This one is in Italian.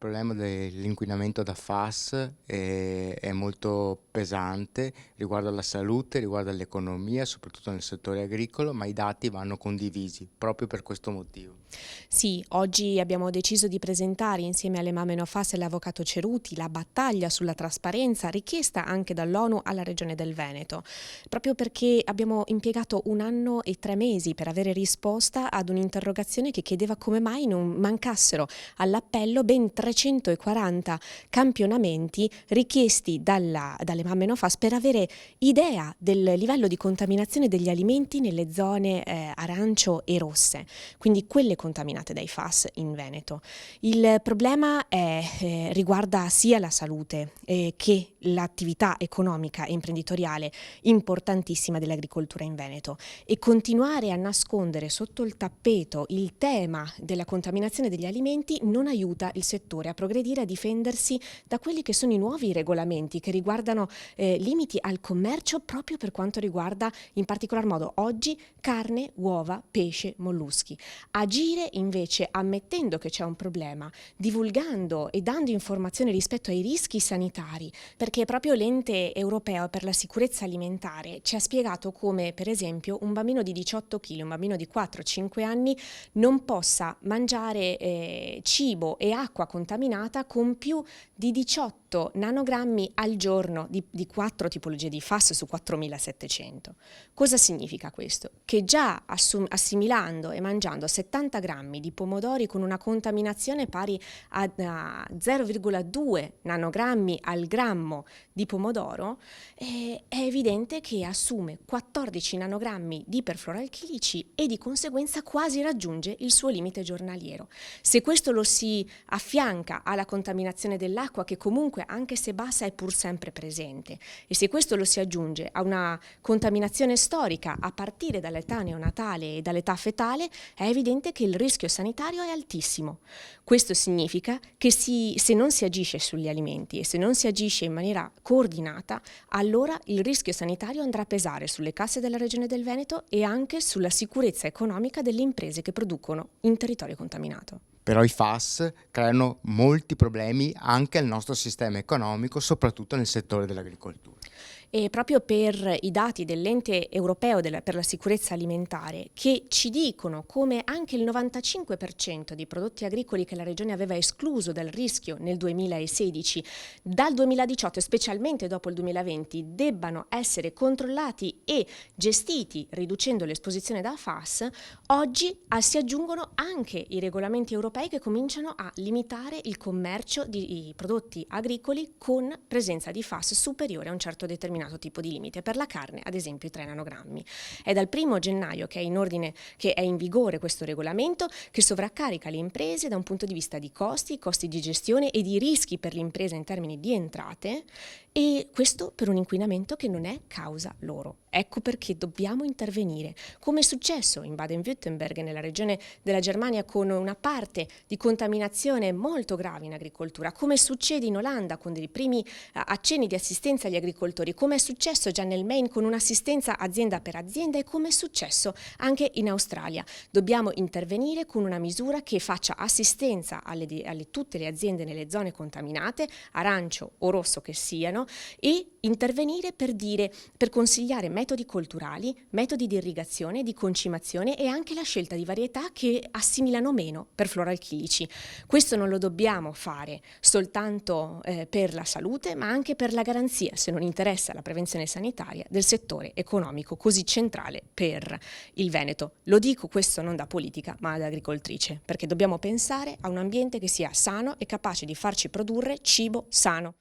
problema dell'inquinamento da FAS è molto pesante, riguarda la salute, riguarda l'economia, soprattutto nel settore agricolo, ma i dati vanno condivisi proprio per questo motivo. Sì, oggi abbiamo deciso di presentare insieme alle mamme No FAS e all'avvocato Ceruti la battaglia sulla trasparenza richiesta anche dall'ONU alla Regione del Veneto, proprio perché abbiamo impiegato 1 anno e 3 mesi per avere risposta ad un'interrogazione che chiedeva come mai non mancassero all'appello ben 340 campionamenti richiesti dalle mamme No FAS per avere idea del livello di contaminazione degli alimenti nelle zone arancio e rosse, quindi quelle contaminate dai FAS in Veneto. Il problema riguarda sia la salute che l'attività economica e imprenditoriale importantissima dell'agricoltura in Veneto, e continuare a nascondere sotto il tappeto il tema della contaminazione degli alimenti non aiuta il settore a progredire, a difendersi da quelli che sono i nuovi regolamenti che riguardano limiti al commercio proprio per quanto riguarda in particolar modo oggi carne, uova, pesce, molluschi. Agire invece ammettendo che c'è un problema, divulgando e dando informazioni rispetto ai rischi sanitari, perché proprio l'ente europeo per la sicurezza alimentare ci ha spiegato come, per esempio, un bambino di 18 kg, un bambino di 4-5 anni non possa mangiare cibo e acqua contaminata con più di 18 nanogrammi al giorno di 4 tipologie di FAS su 4.700. Cosa significa questo? Che già assimilando e mangiando 70 grammi di pomodori con una contaminazione pari a 0,2 nanogrammi al grammo di pomodoro, è evidente che assume 14 nanogrammi di perfluoralchilici e di conseguenza quasi raggiunge il suo limite giornaliero. Se questo lo si affianca alla contaminazione dell'acqua, che comunque anche se bassa è pur sempre presente, e se questo lo si aggiunge a una contaminazione storica a partire dall'età neonatale e dall'età fetale, è evidente che il rischio sanitario è altissimo. Questo significa che se non si agisce sugli alimenti e se non si agisce in maniera coordinata, allora il rischio sanitario andrà a pesare sulle casse della Regione del Veneto e anche sulla sicurezza economica delle imprese che producono in territorio contaminato. Però i FAS creano molti problemi anche al nostro sistema economico, soprattutto nel settore dell'agricoltura. E proprio per i dati dell'ente europeo per la sicurezza alimentare, che ci dicono come anche il 95% dei prodotti agricoli che la Regione aveva escluso dal rischio nel 2016, dal 2018 e specialmente dopo il 2020, debbano essere controllati e gestiti riducendo l'esposizione da FAS, oggi si aggiungono anche i regolamenti europei che cominciano a limitare il commercio di prodotti agricoli con presenza di FAS superiore a un certo determinato tipo di limite. Per la carne, ad esempio, i 3 nanogrammi. È dal 1° gennaio che è in vigore questo regolamento, che sovraccarica le imprese da un punto di vista di costi di gestione e di rischi per l'impresa in termini di entrate, e questo per un inquinamento che non è causa loro. Ecco perché dobbiamo intervenire, come è successo in Baden-Württemberg, nella regione della Germania, con una parte di contaminazione molto grave in agricoltura, come succede in Olanda con dei primi accenni di assistenza agli agricoltori, come è successo già nel Maine con un'assistenza azienda per azienda e come è successo anche in Australia. Dobbiamo intervenire con una misura che faccia assistenza alle tutte le aziende nelle zone contaminate, arancio o rosso che siano, e intervenire per consigliare metodi colturali, metodi di irrigazione, di concimazione e anche la scelta di varietà che assimilano meno perfluoralchilici. Questo non lo dobbiamo fare soltanto per la salute, ma anche per la garanzia, se non interessa la prevenzione sanitaria, del settore economico così centrale per il Veneto. Lo dico questo non da politica, ma da agricoltrice, perché dobbiamo pensare a un ambiente che sia sano e capace di farci produrre cibo sano.